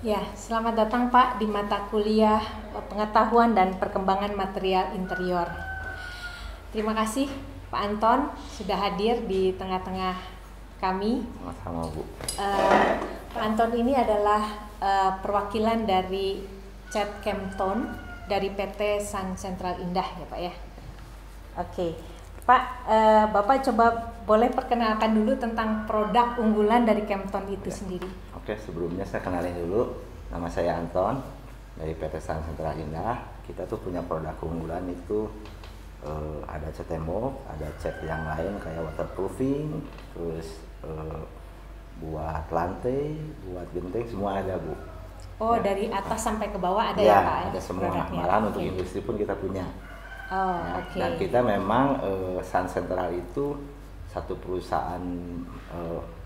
Ya, selamat datang Pak di mata kuliah Pengetahuan dan Perkembangan Material Interior. Terima kasih Pak Anton sudah hadir di tengah-tengah kami. Sama-sama Bu. Pak Anton ini adalah perwakilan dari Cat Kemton dari PT Sun Central Indah ya Pak ya. Oke, Pak, Bapak coba boleh perkenalkan dulu tentang produk unggulan dari Kemton itu sendiri. Oke, sebelumnya saya kenalin dulu. Nama saya Anton dari PT Sun Central Indah. Kita tuh punya produk unggulan itu ada cat tembok, ada cat yang lain kayak waterproofing, terus buat lantai, buat genteng, semua ada Bu. Oh, Ya. dari atas sampai ke bawah ada Ya, ya Pak? ada semua. Produknya? Malahan untuk Oke. industri pun kita punya. Oh, Ya, oke. dan kita memang Sun Central itu satu perusahaan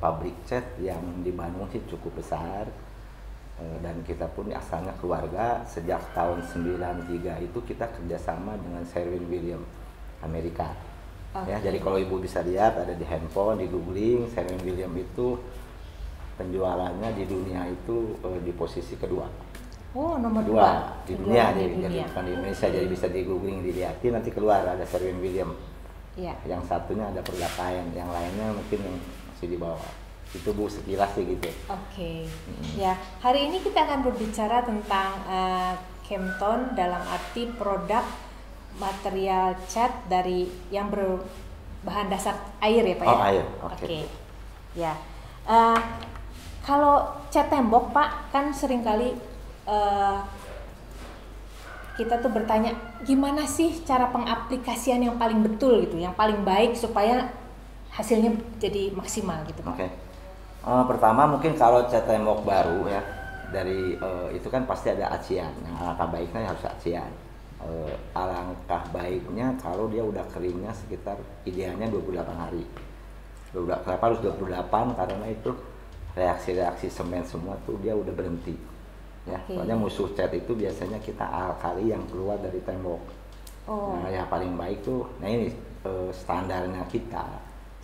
pabrik cat yang di Bandung sih cukup besar. Dan kita pun asalnya keluarga. Sejak tahun 93 itu kita kerjasama dengan Sherwin-Williams Amerika. Ya, Oke. jadi kalau Ibu bisa lihat ada di handphone, di googling, Sherwin-Williams itu penjualannya di dunia itu di posisi kedua. Oh, nomor Kedua dua. di Kedua dunia, di jadi dunia. bukan di Indonesia. Jadi bisa di googling, dilihatin, nanti keluar ada Sherwin-Williams. Ya. Yang satunya ada Pergakayan, yang lainnya mungkin yang masih di bawah. Itu Bu sekilas sih gitu. Oke. Ya, hari ini kita akan berbicara tentang Kemton dalam arti produk material cat dari yang berbahan dasar air ya Pak ya? Oh, air, oke. Oke. Ya. Eh, Kalau cat tembok Pak kan seringkali kita tuh bertanya gimana sih cara pengaplikasian yang paling betul gitu, yang paling baik supaya hasilnya jadi maksimal gitu Pak. Oke. Pertama mungkin kalau cat tembok baru ya dari itu kan pasti ada acian. Yang alangkah baiknya harus acian. Alangkah baiknya kalau dia udah keringnya sekitar idealnya 28 hari. Kenapa harus 28? Karena itu reaksi-reaksi semen semua tuh dia udah berhenti. Ya, Oke. soalnya musuh cat itu biasanya kita alkali yang keluar dari tembok. Oh. Nah, yang paling baik tuh, nah ini standarnya kita,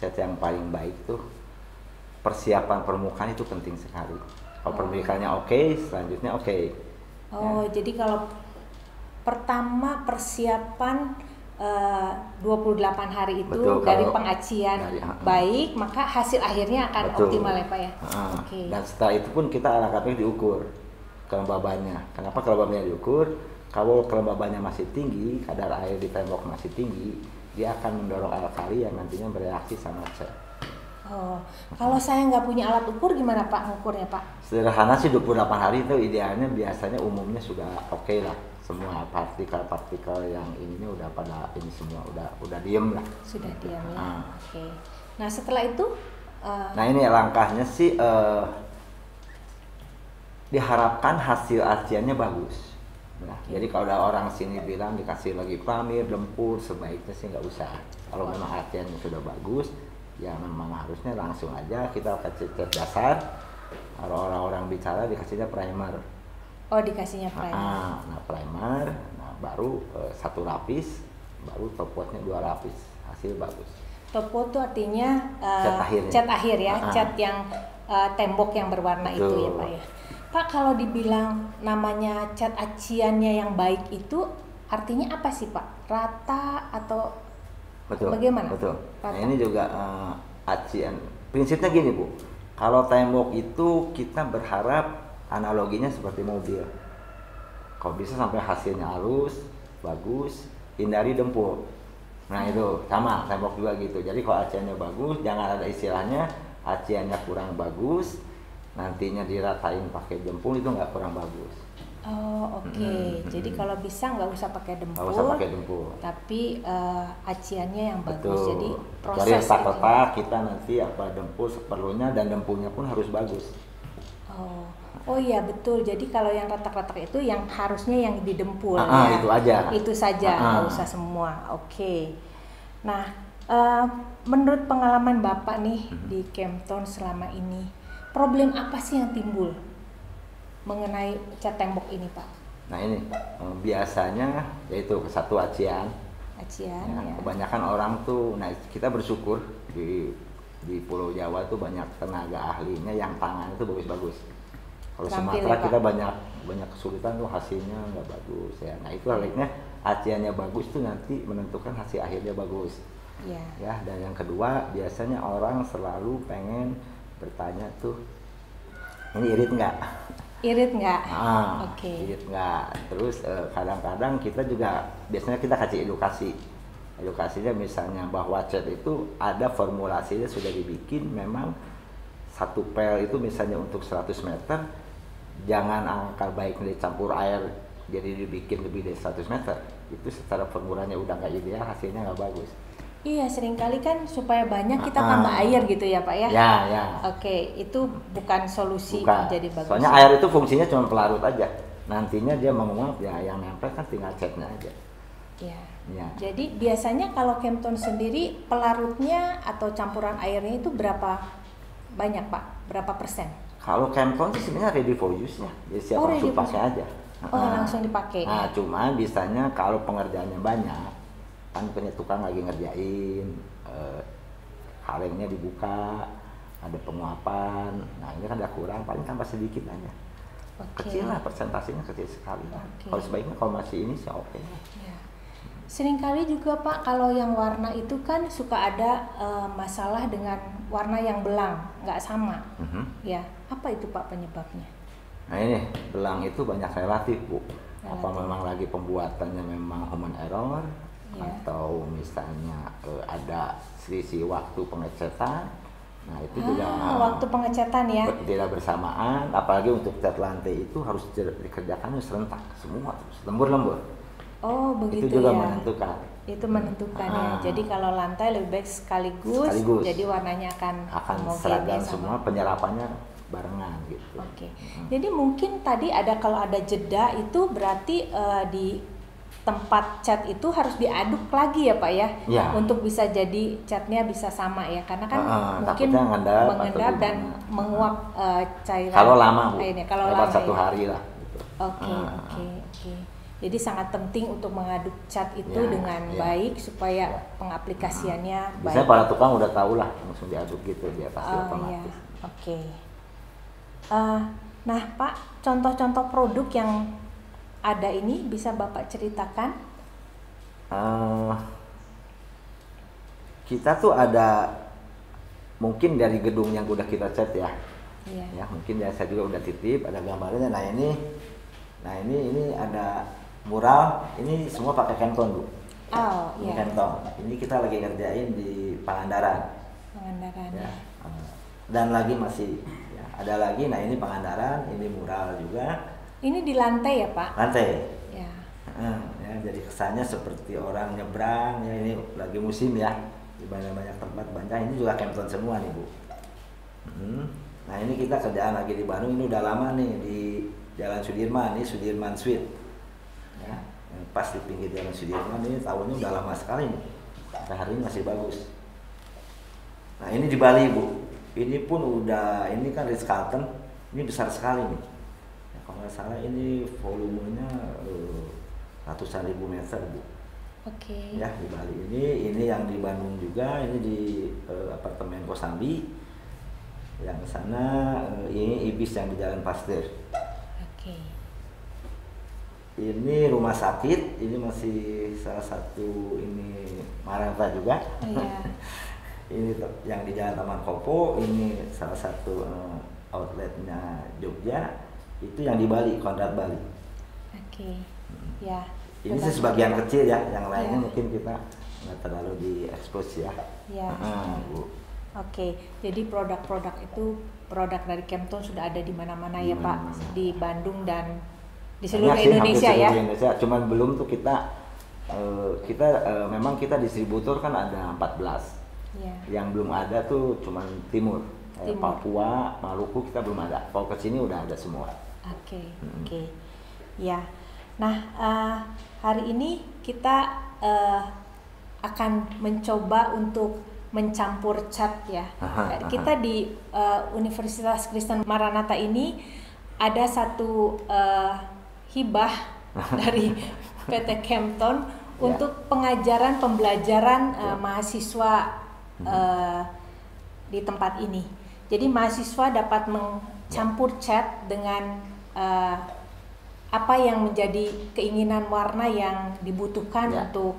cat yang paling baik tuh persiapan permukaan itu penting sekali. Kalau permukaannya oke, selanjutnya oke. Oh, jadi kalau pertama persiapan 28 hari itu Betul, dari kalau pengacian dari- baik, maka hasil akhirnya akan Betul. optimal ya Pak ya. Heeh. Oke. Dan setelah itu pun kita alangkahnya diukur kelembabannya. Kenapa kelembabannya diukur? Kalau kelembabannya masih tinggi, kadar air di tembok masih tinggi, dia akan mendorong alkali yang nantinya bereaksi sama cat. Oh, kalau saya nggak punya alat ukur gimana Pak ngukurnya Pak? Sederhana sih 28 hari itu idealnya, biasanya umumnya sudah oke lah. Semua partikel-partikel yang ininya udah pada ini semua udah diem lah. Sudah diam ya. Ah. Oke. Nah setelah itu Nah ini langkahnya sih diharapkan hasil aciannya bagus. Nah, jadi kalau ada orang sini bilang dikasih lagi pamir, dempul, sebaiknya sih nggak usah. Kalau memang aciannya sudah bagus, ya memang harusnya langsung aja kita kasih cat dasar. Kalau orang-orang bicara dikasihnya primer. oh dikasihnya primer. Nah primer, nah baru satu lapis, baru top coatnya 2 lapis, hasil bagus. Topo itu artinya Cat akhirnya. cat akhir ya, Ah. cat yang tembok yang berwarna itu ya Betul. Pak ya. Pak kalau dibilang namanya cat aciannya yang baik itu artinya apa sih Pak? Rata atau Betul. bagaimana? Betul. Rata. Nah ini juga acian. Prinsipnya gini Bu, kalau tembok itu kita berharap analoginya seperti mobil. Kalau bisa sampai hasilnya halus, bagus, hindari dempul. Nah itu sama tembok juga gitu. Jadi kalau aciannya bagus, jangan ada istilahnya aciannya kurang bagus, nantinya diratain pakai dempul itu nggak kurang bagus. Oh oke. Jadi kalau bisa nggak usah pakai dempul. Nggak usah pakai dempul. Tapi aciannya yang bagus. Betul. Jadi Dari proses retak-retak kita nanti apa dempul seperlunya, dan dempulnya pun harus bagus. Oh, oh iya betul. Jadi kalau yang retak-retak itu yang harusnya yang didempul ya. Itu aja. Itu saja, nggak usah semua. Oke. Nah, menurut pengalaman Bapak nih di Kemton selama ini, problem apa sih yang timbul mengenai cat tembok ini, Pak? Nah ini biasanya yaitu satu acian. Acian Ya, ya. kebanyakan orang tuh, nah kita bersyukur di Pulau Jawa tuh banyak tenaga ahlinya yang tangan itu bagus-bagus. Kalau Terampil Sumatera ya, kita Pak? banyak kesulitan tuh, hasilnya nggak bagus ya. Nah itu baliknya aciannya bagus tuh nanti menentukan hasil akhirnya bagus. Iya. Ya, dan yang kedua biasanya orang selalu pengen bertanya tuh, ini irit nggak? Irit nggak? Oke. Oke. Irit nggak? Terus kadang-kadang kita juga biasanya kita kasih edukasi. Edukasinya misalnya bahwa cat itu ada formulasinya sudah dibikin, memang satu pel itu misalnya untuk 100 meter jangan angka baiknya dicampur air jadi dibikin lebih dari 100 meter. Itu secara formulanya udah nggak ideal, hasilnya nggak bagus. Iya, seringkali kan supaya banyak kita tambah air gitu ya Pak ya? Ya. Oke, itu bukan solusi Bukan. jadi bagus. Soalnya air itu fungsinya cuma pelarut aja. Nantinya dia menguap ya, yang nempel kan tinggal catnya aja. Ya. Ya. Jadi biasanya kalau Kempton sendiri pelarutnya atau campuran airnya itu berapa banyak Pak? Berapa persen? Kalau Kempton sih sebenarnya ready for use ya. Jadi siap langsung pakai aja. Langsung dipakai. Nah, cuma biasanya kalau pengerjaannya banyak, kan punya tukang lagi ngerjain, kalengnya dibuka, ada penguapan. Nah ini kan udah kurang, paling tambah sedikit aja. Kecil lah, persentasenya kecil sekali lah. Kalau sebaiknya kalau masih ini sih oke. Ya. Seringkali juga Pak, kalau yang warna itu kan suka ada masalah dengan warna yang belang, nggak sama. Ya, apa itu Pak penyebabnya? Nah ini, belang itu banyak relatif Bu. Apa memang lagi pembuatannya memang human error, atau misalnya ada selisih waktu pengecetan. Nah itu juga waktu pengecetan ya, tidak bersamaan, apalagi untuk cat lantai itu harus dikerjakan serentak semua terus lembur-lembur. Oh begitu itu juga ya. menentukan. Itu menentukan ya. Jadi kalau lantai lebih baik sekaligus. Jadi warnanya akan seragam semua, penyerapannya barengan gitu. Oke. Jadi mungkin tadi ada, kalau ada jeda itu berarti di tempat cat itu harus diaduk lagi ya Pak ya, untuk bisa jadi catnya bisa sama ya, karena kan mungkin mengendap dan menguap cairan kalau lama Bu, airnya. Kalau lama 1 hari lah gitu. Oke. Jadi sangat penting untuk mengaduk cat itu dengan baik supaya pengaplikasiannya baik. Biasanya para tukang udah tahu lah, langsung diaduk gitu dia pasti otomatis. Oke. Nah Pak, contoh-contoh produk yang ada ini bisa Bapak ceritakan? Kita tuh ada mungkin dari gedung yang udah kita cat ya. Ya mungkin ya, saya juga udah titip ada gambarnya. Nah ini ada mural, ini semua pakai Kempton Bu. Ini Kempton. Ini kita lagi ngerjain di Pangandaran. Ya. Dan lagi masih ya, ada lagi. Nah ini Pangandaran, ini mural juga. Ini di lantai ya Pak? Lantai. Ya. Ya, jadi kesannya seperti orang nyebrang ya, ini lagi musim ya, di banyak tempat banyak. Ini juga Kempton semua nih Bu. Nah ini kita kerjaan lagi di Bandung, ini udah lama nih di Jalan Sudirman, ini Sudirman Suite ya, pas di pinggir Jalan Sudirman. Ini tahunnya udah lama sekali nih, sampai hari ini masih bagus. Nah ini di Bali Bu, ini pun udah, ini kan Ritz Carlton, ini besar sekali nih ya, kalau nggak salah ini volumenya ratusan ribu meter Bu. Ya di Bali ini yang di Bandung juga, ini di apartemen Kosambi, yang sana ini Ibis yang di Jalan Pasteur. Ini rumah sakit, ini masih salah satu, ini Maranatha juga. Ini yang di Jalan Taman Kopo, ini salah satu outletnya Jogja. Itu yang di Bali, Konrad Bali. Ya. Ini sebagian kecil ya, yang lainnya mungkin kita nggak terlalu diekspos ya. Bu. Jadi produk-produk itu, produk dari Kempton sudah ada di mana-mana ya Pak, di Bandung dan di seluruh Indonesia ya. Cuman belum tuh kita memang kita distributor kan ada 14. Yang belum ada tuh cuman timur. Papua, Maluku kita belum ada. Kalau ke sini udah ada semua. Ya. Nah, hari ini kita akan mencoba untuk mencampur cat ya. Kita di Universitas Kristen Maranatha ini ada satu hibah dari PT Kempton untuk pengajaran pembelajaran mahasiswa di tempat ini. Jadi mahasiswa dapat mencampur cat dengan apa yang menjadi keinginan warna yang dibutuhkan untuk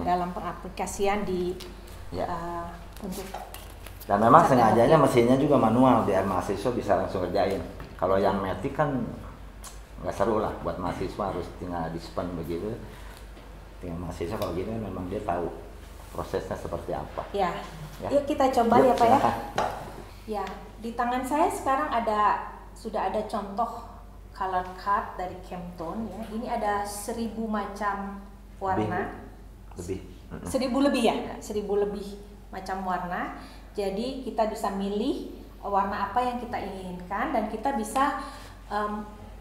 dalam pengaplikasian di untuk. Dan memang sengajanya mesinnya juga manual biar mahasiswa bisa langsung kerjain. Kalau yang matic kan nggak seru lah buat mahasiswa, harus tinggal dispen begitu. Tinggal mahasiswa kalau gini memang dia tahu prosesnya seperti apa. Ya. Yuk kita coba ya Pak ya. Ya, di tangan saya sekarang sudah ada contoh color card dari Chemtone ya. Ini ada 1000 macam warna. Lebih. 1000 lebih ya, 1000 lebih macam warna. Jadi kita bisa milih warna apa yang kita inginkan dan kita bisa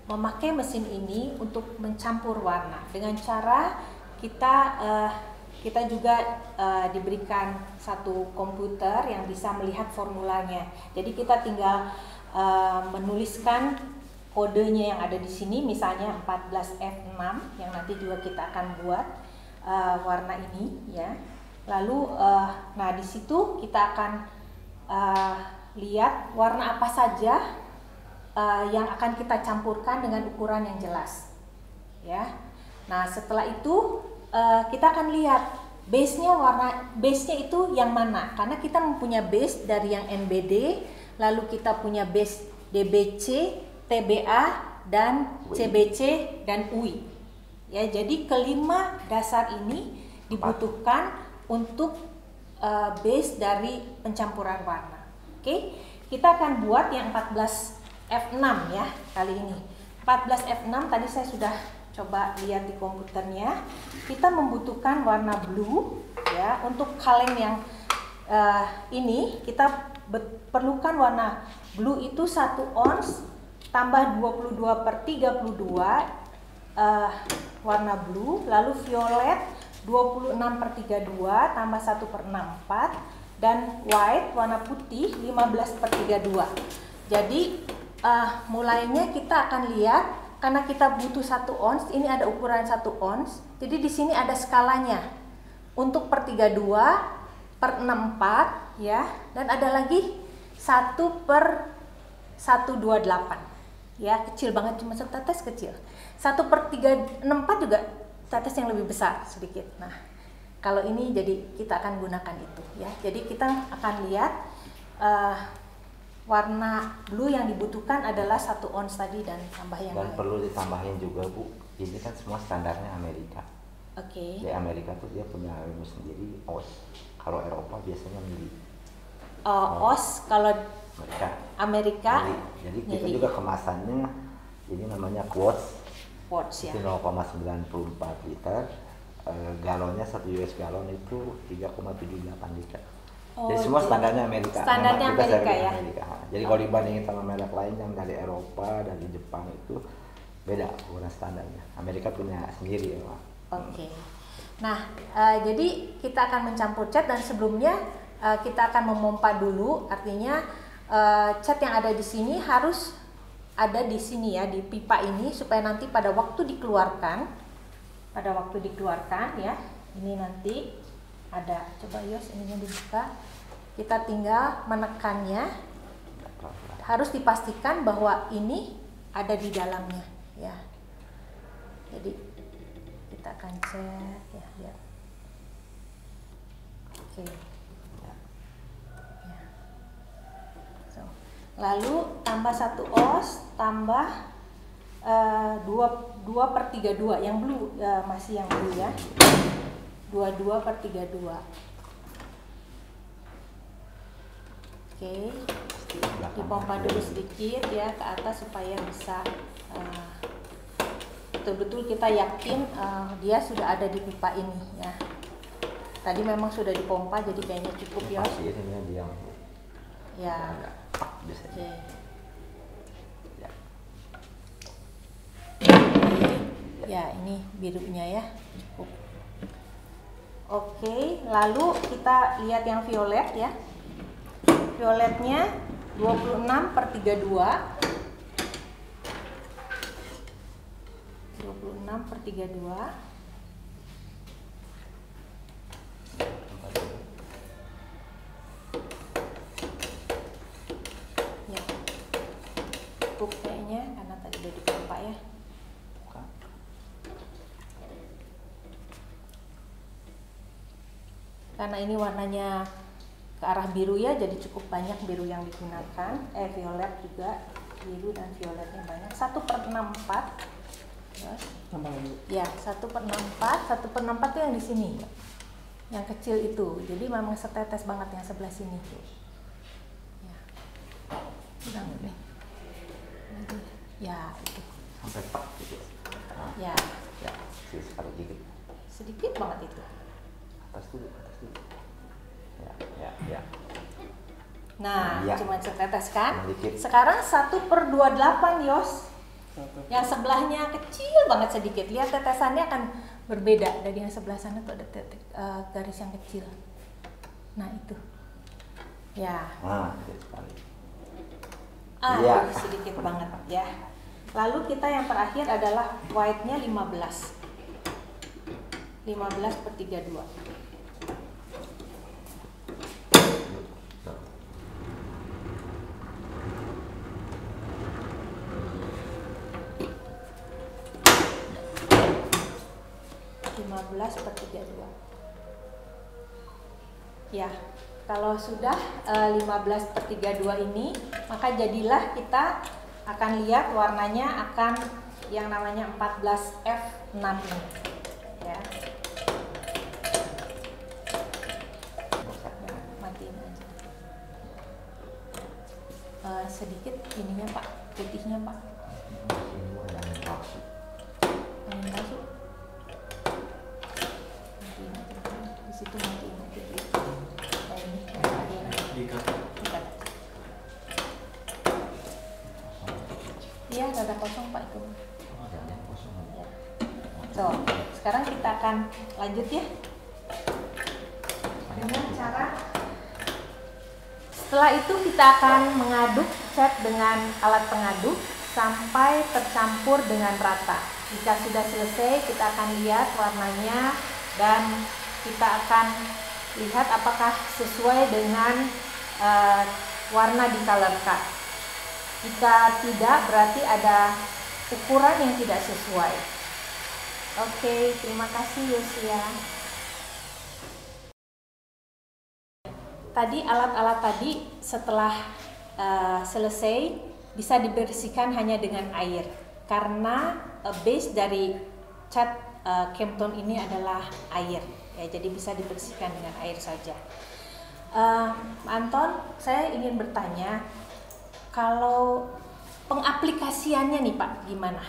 memakai mesin ini untuk mencampur warna dengan cara kita juga diberikan satu komputer yang bisa melihat formulanya. Jadi kita tinggal menuliskan kodenya yang ada di sini, misalnya 14F6 yang nanti juga kita akan buat warna ini ya. Lalu nah di situ kita akan lihat warna apa saja yang akan kita campurkan dengan ukuran yang jelas ya. Nah setelah itu kita akan lihat base-nya itu yang mana, karena kita mempunyai base dari yang NBD, lalu kita punya base DBC, TBA dan CBC dan UI ya. Jadi kelima dasar ini dibutuhkan untuk base dari pencampuran warna. Oke, kita akan buat yang 14F6 ya kali ini. 14F6 tadi saya sudah coba lihat di komputernya. Kita membutuhkan warna blue ya. Untuk kaleng yang ini kita perlukan warna blue itu 1 ons tambah 22/32 warna blue, lalu violet 26/32 tambah 1/64 dan white warna putih 15/32. Jadi mulainya kita akan lihat, karena kita butuh 1 ons, ini ada ukuran 1 ons. Jadi di sini ada skalanya untuk per 32, per 64 ya, dan ada lagi 1/128 ya, kecil banget, cuma setetes kecil. 1/364 juga tetes yang lebih besar sedikit. Nah, kalau ini jadi kita akan gunakan itu ya. Jadi kita akan lihat warna blue yang dibutuhkan adalah 1 ons tadi dan tambah yang lain. Dan perlu ditambahin juga Bu, ini kan semua standarnya Amerika. Oke. Di Amerika tuh dia punya rumus sendiri OS. Kalau Eropa biasanya mili. OS kalau Amerika. Jadi kita juga kemasannya ini namanya quarts. Quarts ya. Itu 0,94 liter. Galonnya 1 US galon itu 3,78 liter. Jadi semua standarnya Amerika. Standarnya Amerika ya. Jadi kalau dibandingin sama merek lain yang dari Eropa, dari Jepang itu beda ukuran standarnya. Amerika punya sendiri ya Pak. Oke. Nah, jadi kita akan mencampur cat dan sebelumnya kita akan memompa dulu. Artinya cat yang ada di sini harus ada di sini ya, di pipa ini, supaya nanti pada waktu dikeluarkan ya, ini nanti ada, coba Yos ininya dibuka, kita tinggal menekannya, harus dipastikan bahwa ini ada di dalamnya ya. Jadi kita akan cek ya, lihat. Oke. Ya. So. Lalu tambah 1 os, tambah 2/32 yang blue, masih yang blue ya. 22/32. Oke, dipompa dulu sedikit ya ke atas supaya bisa betul-betul kita yakin dia sudah ada di pipa ini ya. Tadi memang sudah dipompa jadi kayaknya cukup ya. Ini dia. Ya. Oke. Ya, ini birunya ya, cukup. Oke, lalu kita lihat yang violet ya. Violetnya 26/32. 26/32. cukup kayaknya karena tadi udah dipompa ya. Karena ini warnanya ke arah biru ya, jadi cukup banyak biru yang digunakan. Violet juga, biru dan violetnya banyak. 1/64. Ya, 1/64. 1/64 itu yang di sini, yang kecil itu. Jadi memang setetes banget yang sebelah sini. Ya, udah nih. Ya, itu. Sampai pak gitu. Ya. Ya, sedikit. Sedikit banget itu. Atas dulu. Ya. Nah, ya. cuma setetes kan? Sedikit. Sekarang 1/28, Yos. Yang sebelahnya kecil banget sedikit. Lihat tetesannya akan berbeda. Dari yang sebelah sana tuh ada garis yang kecil. Nah, itu. Ya. Nah, sekali. Ya. Sedikit banget ya. Lalu kita yang terakhir adalah white-nya 15. 15/32. Ya, kalau sudah 15/32 ini, maka jadilah kita akan lihat warnanya akan yang namanya 14F6 ini. Ya. Matiin aja. Sedikit ininya Pak, putihnya Pak. Angin palsu. Matiin aja. Di situ matiin aja. Iya, dada kosong Pak itu. Ya. So, sekarang kita akan lanjut ya. Dengan cara setelah itu kita akan mengaduk cat dengan alat pengaduk sampai tercampur dengan rata. Jika sudah selesai, kita akan lihat warnanya dan kita akan lihat apakah sesuai dengan warna di color card. Jika tidak, berarti ada ukuran yang tidak sesuai. Oke, terima kasih Yosia. Tadi alat-alat tadi setelah selesai bisa dibersihkan hanya dengan air karena base dari cat Camptone ini adalah air ya, jadi bisa dibersihkan dengan air saja. Anton, saya ingin bertanya, kalau pengaplikasiannya nih Pak, gimana?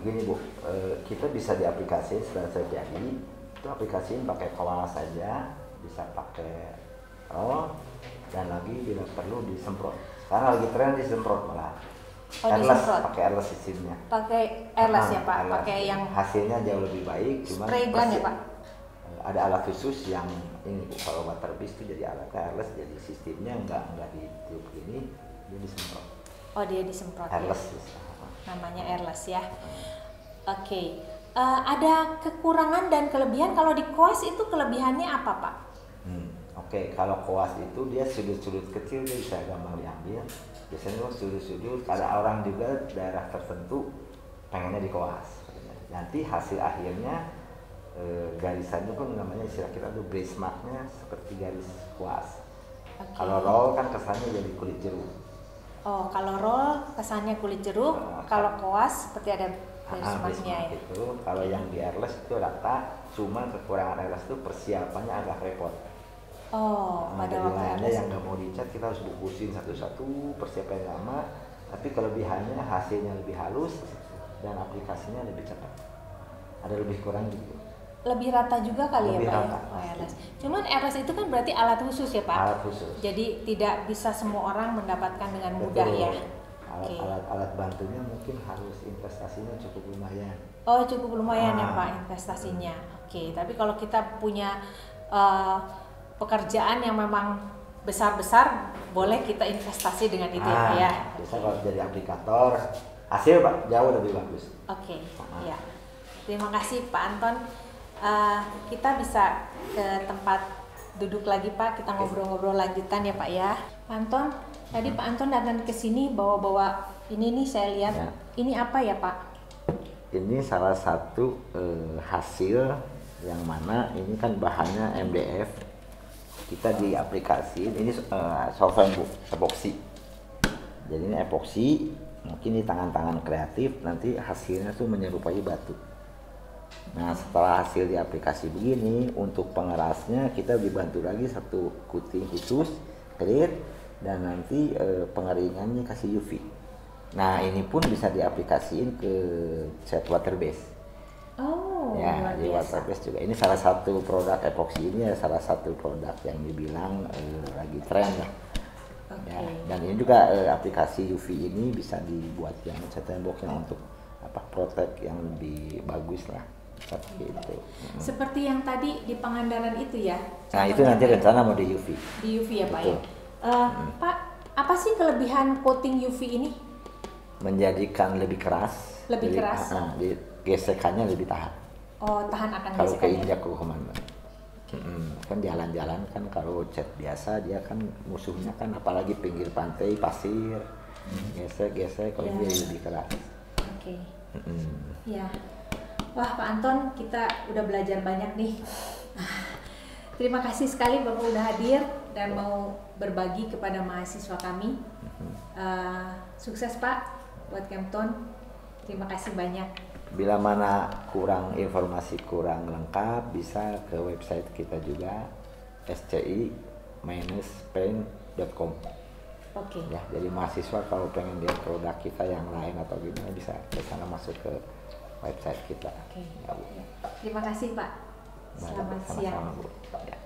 Gini Bu, kita bisa diaplikasikan setelah terjadi. Itu aplikasiin pakai kawas saja, bisa pakai roll, dan lagi bila perlu disemprot. Sekarang lagi tren disemprot malah. Airless, pakai airless sistemnya. Pakai airless ya Pak, airless. pakai yang hasilnya jauh lebih baik. Cuma spray gun ya Pak. Ada alat khusus yang ini Bu, kalau waterpiece itu jadi alat airless, jadi sistemnya nggak ditiup gini, dia disemprot. Oh, dia disemprot. Airless ya? Namanya airless ya. Oke. Ada kekurangan dan kelebihan. Kalau di koas itu kelebihannya apa Pak? Oke, kalau koas itu dia sudut-sudut kecil, dia bisa gampang diambil. Biasanya sudut-sudut, ada orang juga daerah tertentu pengennya di koas. Nanti hasil akhirnya garisannya pun namanya istilah kita tuh brace marknya seperti garis koas. Okay. Kalau roll kan kesannya jadi kulit jeruk. Oh, kalau roll kesannya kulit jeruk, kalau koas seperti ada garis marknya ya. Itu kalau yang di airless itu rata, cuma kekurangan airless itu persiapannya agak repot. Oh, pada waktu airless yang nggak mau dicat kita harus bukusin satu-satu, persiapan lama. Tapi kelebihannya hasilnya lebih halus dan aplikasinya lebih cepat. Ada lebih kurang gitu. Lebih rata juga kali lebih ya Pak rata, ya? Airless. Cuman airless itu kan berarti alat khusus ya Pak? Alat khusus. Jadi tidak bisa semua orang mendapatkan dengan mudah. Betul. Ya? Alat bantunya mungkin harus investasinya cukup lumayan. Oh, cukup lumayan ya Pak investasinya. Oke, tapi kalau kita punya pekerjaan yang memang besar-besar, boleh kita investasi dengan itu ya. Bisa kalau jadi aplikator, hasil Pak jauh lebih bagus. Oke, ya. Terima kasih Pak Anton. Kita bisa ke tempat duduk lagi Pak, kita ngobrol-ngobrol lanjutan ya Pak ya. Pak Anton, Tadi Pak Anton datang ke sini bawa-bawa ini nih saya lihat. Ya. Ini apa ya Pak? Ini salah satu hasil yang mana ini kan bahannya MDF. Kita di aplikasi ini solvent bu, epoksi. Jadi ini epoksi, mungkin di tangan-tangan kreatif nanti hasilnya tuh menyerupai batu. Nah setelah hasil di aplikasi begini, untuk pengerasnya kita dibantu lagi satu coating khusus clear, dan nanti pengeringannya kasih UV. Nah ini pun bisa diaplikasiin ke cat water base. Oh, Ya luar di biasa. water base juga. Ini salah satu produk epoksi, ini ya salah satu produk yang dibilang lagi tren lah. Oke. Ya, dan ini juga aplikasi UV ini bisa dibuat yang cat tembok yang untuk protek yang lebih bagus lah seperti itu. Seperti yang tadi di Pangandaran itu ya. Nah itu contohnya nanti Pak, rencana mau di UV. di UV ya Pak Betul. ya. Pak, apa sih kelebihan coating UV ini? Menjadikan lebih keras. Lebih keras. Gesekannya lebih tahan. Oh, tahan akan Kalau gesekannya. keinjak ke komandan. Kan jalan-jalan kan kalau cat biasa dia kan musuhnya kan apalagi pinggir pantai pasir, gesek-gesek, kalau Ya. dia lebih keras. Oke. Mm-mm. Ya. Wah, Pak Anton, kita udah belajar banyak nih. Terima kasih sekali Bapak udah hadir dan mau berbagi kepada mahasiswa kami. Sukses Pak buat Kempton. Terima kasih banyak. Bila mana kurang informasi kurang lengkap bisa ke website kita juga sci-paint.com. Oke. Ya, jadi mahasiswa kalau pengen lihat produk kita yang lain atau gimana bisa ke sana, masuk ke website kita. Oke. Ya, Bu. Terima kasih Pak. Selamat Sama-sama, siang. Bu. Ya.